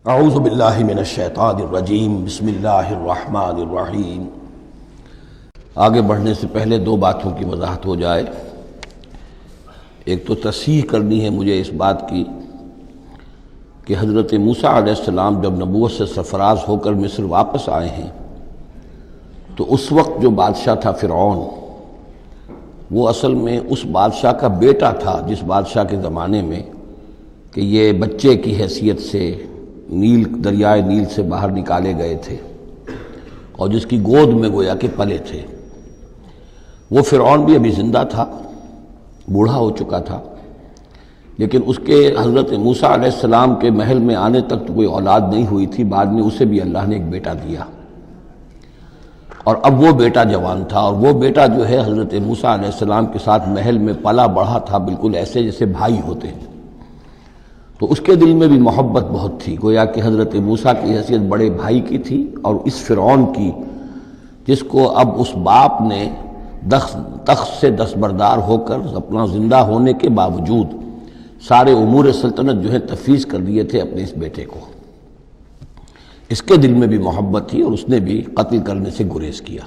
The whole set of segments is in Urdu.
اعوذ باللہ من الشیطان الرجیم بسم اللہ الرحمن الرحیم۔ آگے بڑھنے سے پہلے دو باتوں کی وضاحت ہو جائے۔ ایک تو تصحیح کرنی ہے مجھے اس بات کی کہ حضرت موسیٰ علیہ السلام جب نبوت سے سرفراز ہو کر مصر واپس آئے ہیں تو اس وقت جو بادشاہ تھا فرعون، وہ اصل میں اس بادشاہ کا بیٹا تھا جس بادشاہ کے زمانے میں کہ یہ بچے کی حیثیت سے دریائے نیل سے باہر نکالے گئے تھے اور جس کی گود میں گویا کہ پلے تھے۔ وہ فرعون بھی ابھی زندہ تھا، بوڑھا ہو چکا تھا، لیکن اس کے حضرت موسیٰ علیہ السلام کے محل میں آنے تک تو کوئی اولاد نہیں ہوئی تھی۔ بعد میں اسے بھی اللہ نے ایک بیٹا دیا اور اب وہ بیٹا جوان تھا، اور وہ بیٹا جو ہے حضرت موسیٰ علیہ السلام کے ساتھ محل میں پلا بڑھا تھا، بالکل ایسے جیسے بھائی ہوتے ہیں۔ تو اس کے دل میں بھی محبت بہت تھی، گویا کہ حضرت موسیٰ کی حیثیت بڑے بھائی کی تھی، اور اس فرعون کی جس کو اب اس باپ نے تخت سے دستبردار ہو کر اپنا زندہ ہونے کے باوجود سارے امور سلطنت جو ہے تفویض کر دیے تھے اپنے اس بیٹے کو، اس کے دل میں بھی محبت تھی اور اس نے بھی قتل کرنے سے گریز کیا۔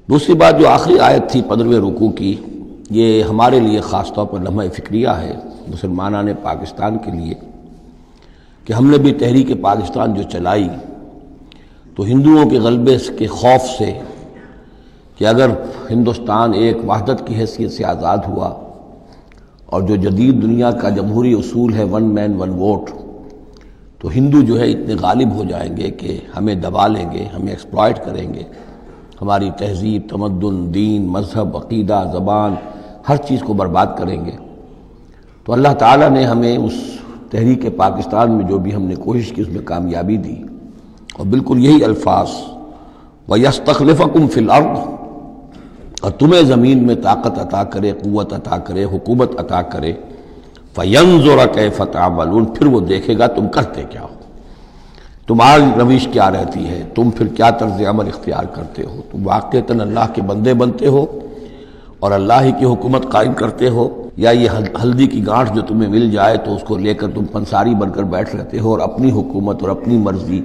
دوسری بات جو آخری آیت تھی 15ویں رکوع کی، یہ ہمارے لیے خاص طور پر لمحہ فکریہ ہے، مسلمانان پاکستان کے لیے، کہ ہم نے بھی تحریک پاکستان جو چلائی تو ہندوؤں کے غلبے کے خوف سے کہ اگر ہندوستان ایک وحدت کی حیثیت سے آزاد ہوا اور جو جدید دنیا کا جمہوری اصول ہے ون مین ون ووٹ، تو ہندو جو ہے اتنے غالب ہو جائیں گے کہ ہمیں دبا لیں گے، ہمیں ایکسپلائٹ کریں گے، ہماری تہذیب، تمدن، دین، مذہب، عقیدہ، زبان، ہر چیز کو برباد کریں گے۔ تو اللہ تعالیٰ نے ہمیں اس تحریک پاکستان میں جو بھی ہم نے کوشش کی اس میں کامیابی دی، اور بالکل یہی الفاظ وَيَسْتَخْلِفَكُمْ فِي الْأَرْضِ، اور تمہیں زمین میں طاقت عطا کرے، قوت عطا کرے، حکومت عطا کرے، فَيَنْظُرَ كَيْفَ تَعْمَلُونَ، پھر وہ دیکھے گا تم کرتے کیا ہو، تمہاری روش کیا رہتی ہے، تم پھر کیا طرز عمل اختیار کرتے ہو، تم واقعتاً اللہ کے بندے بنتے ہو اور اللہ ہی کی حکومت قائم کرتے ہو، یا یہ ہلدی کی گانٹھ جو تمہیں مل جائے تو اس کو لے کر تم پنساری بن کر بیٹھ رہتے ہو اور اپنی حکومت اور اپنی مرضی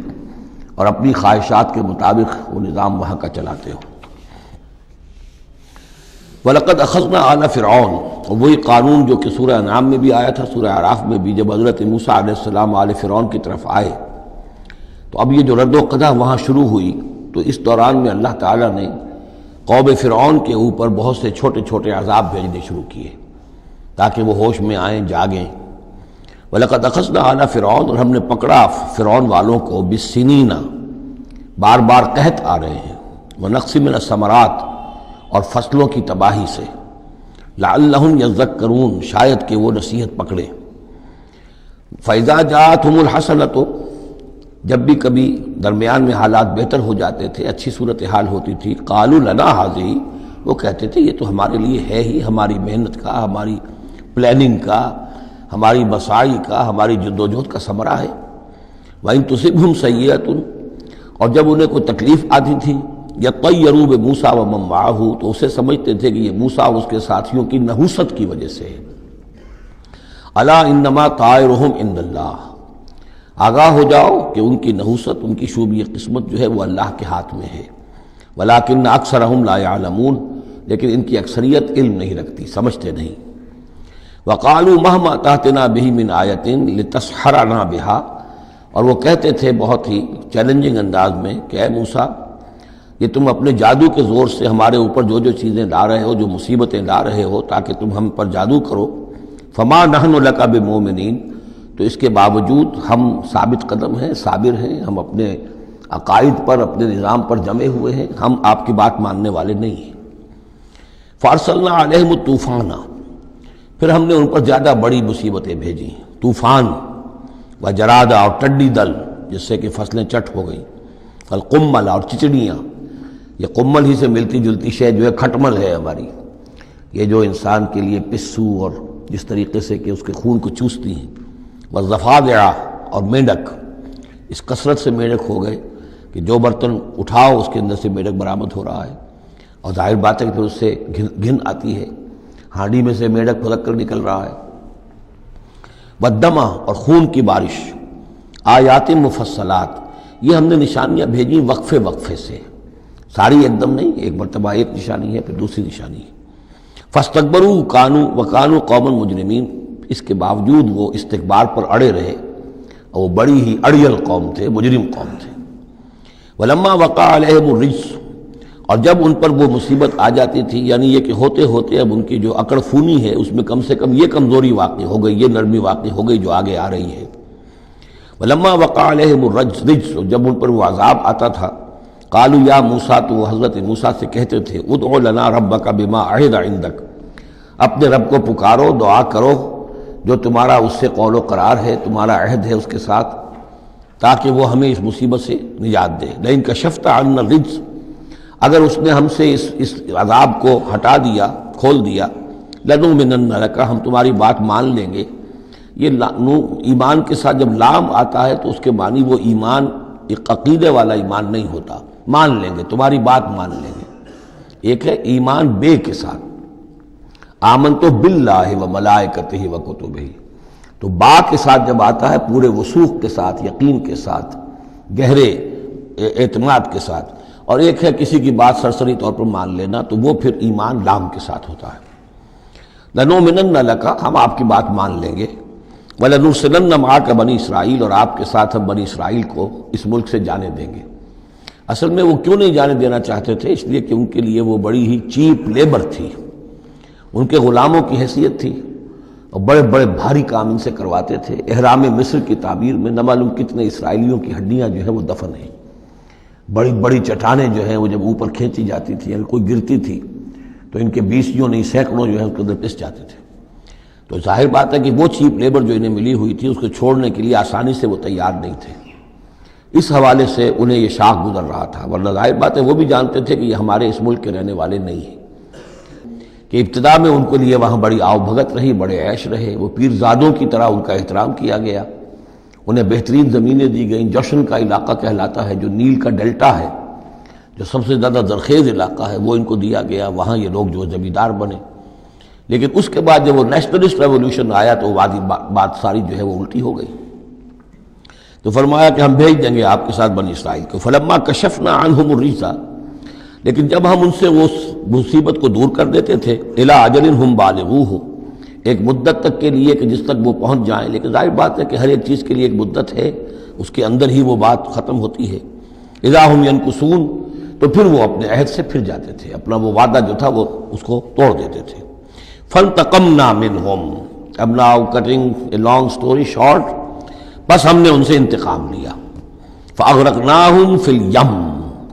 اور اپنی خواہشات کے مطابق وہ نظام وہاں کا چلاتے ہو۔ وَلَقَدْ أَخَذْنَا آلَ فِرْعَوْنَ، اور وہی قانون جو کہ سورہ انعام میں بھی آیا تھا، سورہ اعراف میں بھی، جب حضرت موسیٰ علیہ السلام آل فرعون کی طرف آئے تو اب یہ جو رد و قدح وہاں شروع ہوئی، تو اس دوران میں اللہ تعالیٰ نے قوم فرعون کے اوپر بہت سے چھوٹے چھوٹے عذاب بھیجنے شروع کیے تاکہ وہ ہوش میں آئیں، جاگیں۔ وَلَقَدْ أَخَذْنَا آلَ فِرْعَوْنَ، اور ہم نے پکڑا فرعون والوں کو، بِالسِّنِينَ، بار بار قحط آ رہے ہیں، وَنَقْصٍ مِّنَ الثَّمَرَاتِ، اور فصلوں کی تباہی سے، لَعَلَّهُمْ يَذَّكَّرُونَ، شاید کہ وہ نصیحت پکڑے۔ فَإِذَا جَاءَتْهُمُ الْحَسَنَةُ، جب بھی کبھی درمیان میں حالات بہتر ہو جاتے تھے، اچھی صورتحال ہوتی تھی، قَالُوا لَنَا هَٰذِهِ، وہ کہتے تھے یہ تو ہمارے لیے ہے ہی، ہماری محنت کا، ہماری پلاننگ کا، ہماری مساعی کا، ہماری جدوجہد کا ثمرہ ہے۔ وَإِن تُصِبْهُمْ سَيِّئَةٌ، اور جب انہیں کوئی تکلیف آتی تھی، يَطَّيَّرُوا بِمُوسَىٰ وَمَن مَّعَهُ، تو اسے سمجھتے تھے کہ یہ موسیٰ اور اس کے ساتھیوں کی نحوست کی وجہ سے ہے۔ أَلَا إِنَّمَا طَائِرُهُمْ عِندَ اللَّهِ، آگاہ ہو جاؤ کہ ان کی نحوست، ان کی شوبی قسمت جو ہے وہ اللہ کے ہاتھ میں ہے۔ وَلَٰكِنَّ أَكْثَرَهُمْ لَا يَعْلَمُونَ، لیکن ان کی اکثریت علم نہیں رکھتی، سمجھتے نہیں۔ وَقَالُوا مَهْمَا تَأْتِنَا بِهِ مِنْ آيَةٍ لِتَسْحَرَنَا بِهَا، اور وہ کہتے تھے بہت ہی چیلنجنگ انداز میں کہ اے موسیٰ، یہ تم اپنے جادو کے زور سے ہمارے اوپر جو جو چیزیں لا رہے ہو، جو مصیبتیں لا رہے ہو تاکہ تم ہم پر جادو کرو، فَمَا نَحْنُ لَكَ بِمُؤْمِنِينَ، تو اس کے باوجود ہم ثابت قدم ہیں، صابر ہیں، ہم اپنے عقائد پر، اپنے نظام پر جمے ہوئے ہیں، ہم آپ کی بات ماننے والے نہیں ہیں۔ فَأَرْسَلْنَا عَلَيْهِمُ الطُّوفَانَ، پھر ہم نے ان پر زیادہ بڑی مصیبتیں بھیجیں، طوفان، وجرادہ، اور ٹڈی دل جس سے کہ فصلیں چٹ ہو گئیں، القمل، اور چچڑیاں، یہ قمل ہی سے ملتی جلتی شے جو ہے کھٹمل ہے ہماری، یہ جو انسان کے لیے پسو اور جس طریقے سے کہ اس کے خون کو چوستی ہیں، والضفادع، اور میںڈک، اس کثرت سے میںڈک ہو گئے کہ جو برتن اٹھاؤ اس کے اندر سے میںڈک برآمد ہو رہا ہے، اور ظاہر بات ہے کہ پھر اس سے گھن آتی ہے، ہانڈی میں سے میںڈک پھلک کر نکل رہا ہے۔ والدمہ، اور خون کی بارش، آیات مفصلات، یہ ہم نے نشانیاں بھیجی وقفے وقفے سے، ساری ایک دم نہیں، ایک مرتبہ ایک نشانی ہے پھر دوسری نشانی ہے۔ فاستکبروا وکانوا قوما مجرمین، اس کے باوجود وہ استکبار پر اڑے رہے اور وہ بڑی ہی اڑیل قوم تھے، مجرم قوم تھے۔ ولما وقع علیہم الرجس، اور جب ان پر وہ مصیبت آ جاتی تھی، یعنی یہ کہ ہوتے ہوتے اب ان کی جو اکڑ فونی ہے اس میں کم سے کم یہ کمزوری واقع ہو گئی، یہ نرمی واقع ہو گئی جو آگے آ رہی ہے۔ ولما وقع علیہم الرجس، جب ان پر وہ عذاب آتا تھا، قالوا یا موسیٰ، تو وہ حضرت موسیٰ سے کہتے تھے، ادع لنا ربک بما عہد عندک، اپنے رب کو پکارو، دعا کرو جو تمہارا اس سے قول و قرار ہے، تمہارا عہد ہے اس کے ساتھ، تاکہ وہ ہمیں اس مصیبت سے نجات دے۔ لئن کشفت عنا الرجس، اگر اس نے ہم سے اس عذاب کو ہٹا دیا، کھول دیا، لنؤمنن لک، ہم تمہاری بات مان لیں گے۔ یہ ایمان کے ساتھ جب لام آتا ہے تو اس کے معنی وہ ایمان ایک عقیدے والا ایمان نہیں ہوتا، مان لیں گے، تمہاری بات مان لیں گے۔ ایک ہے ایمان بے کے ساتھ، آمنت باللہ و ملائکتہ و کتبہ، تو با کے ساتھ جب آتا ہے پورے وثوق کے ساتھ، یقین کے ساتھ، گہرے اعتماد کے ساتھ، اور ایک ہے کسی کی بات سرسری طور پر مان لینا، تو وہ پھر ایمان لام کے ساتھ ہوتا ہے۔ لنؤمنن لک، ہم آپ کی بات مان لیں گے، وَلَنُرْسِلَنَّ مَعَكَ بنی اسرائیل، اور آپ کے ساتھ ہم بنی اسرائیل کو اس ملک سے جانے دیں گے۔ اصل میں وہ کیوں نہیں جانے دینا چاہتے تھے؟ اس لیے کہ ان کے لیے وہ بڑی ہی چیپ لیبر تھی، ان کے غلاموں کی حیثیت تھی، اور بڑے بڑے بھاری کام ان سے کرواتے تھے۔ احرام مصر کی تعبیر میں نہ معلوم کتنے اسرائیلیوں کی ہڈیاں جو ہیں وہ دفن ہیں، بڑی بڑی چٹانیں جو ہیں وہ جب اوپر کھینچی جاتی تھی، اگر کوئی گرتی تھی تو ان کے بیسیوں نہیں سینکڑوں جو ہے اس کے اندر پس جاتے تھے۔ تو ظاہر بات ہے کہ وہ چیپ لیبر جو انہیں ملی ہوئی تھی اس کو چھوڑنے کے لیے آسانی سے وہ تیار نہیں تھے، اس حوالے سے انہیں یہ شاخ گزر رہا تھا، ورنہ ظاہر بات ہے وہ بھی جانتے تھے کہ یہ ہمارے اس ملک کے رہنے والے نہیں ہیں، کہ ابتدا میں ان کے لیے وہاں بڑی آؤ بھگت رہی، بڑے عیش رہے، وہ پیرزادوں کی طرح ان کا احترام کیا گیا، انہیں بہترین زمینیں دی گئیں۔ جوشن کا علاقہ کہلاتا ہے جو نیل کا ڈیلٹا ہے، جو سب سے زیادہ زرخیز علاقہ ہے، وہ ان کو دیا گیا، وہاں یہ لوگ جو زمیندار بنے۔ لیکن اس کے بعد جب وہ نیشنلسٹ ریولوشن آیا تو بات ساری جو ہے وہ الٹی ہو گئی، تو فرمایا کہ ہم بھیج دیں گے آپ کے ساتھ بنی اسرائیل کو۔ فلما کشفنا عنہم الرجس، لیکن جب ہم ان سے وہ مصیبت کو دور کر دیتے تھے، الی اجل ہم بالغوہ، ایک مدت تک کے لیے کہ جس تک وہ پہنچ جائیں، لیکن ظاہر بات ہے کہ ہر ایک چیز کے لیے ایک مدت ہے، اس کے اندر ہی وہ بات ختم ہوتی ہے۔ اذا ہم ینکثون، تو پھر وہ اپنے عہد سے پھر جاتے تھے، اپنا وہ وعدہ جو تھا وہ اس کو توڑ دیتے تھے۔ فانتقمنا منہم، اب now cutting a long story short, بس ہم نے ان سے انتقام لیا۔ فاغرقناہم فی الیم،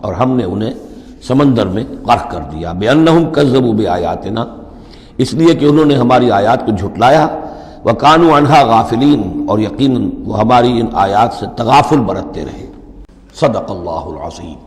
اور ہم نے انہیں سمندر میں غرق کر دیا، بانہم کذبوا بآیاتنا، اس لیے کہ انہوں نے ہماری آیات کو جھٹلایا، وکانوا عنہا غافلین، اور یقیناً وہ ہماری ان آیات سے تغافل برتتے رہے۔ صدق اللہ العظیم۔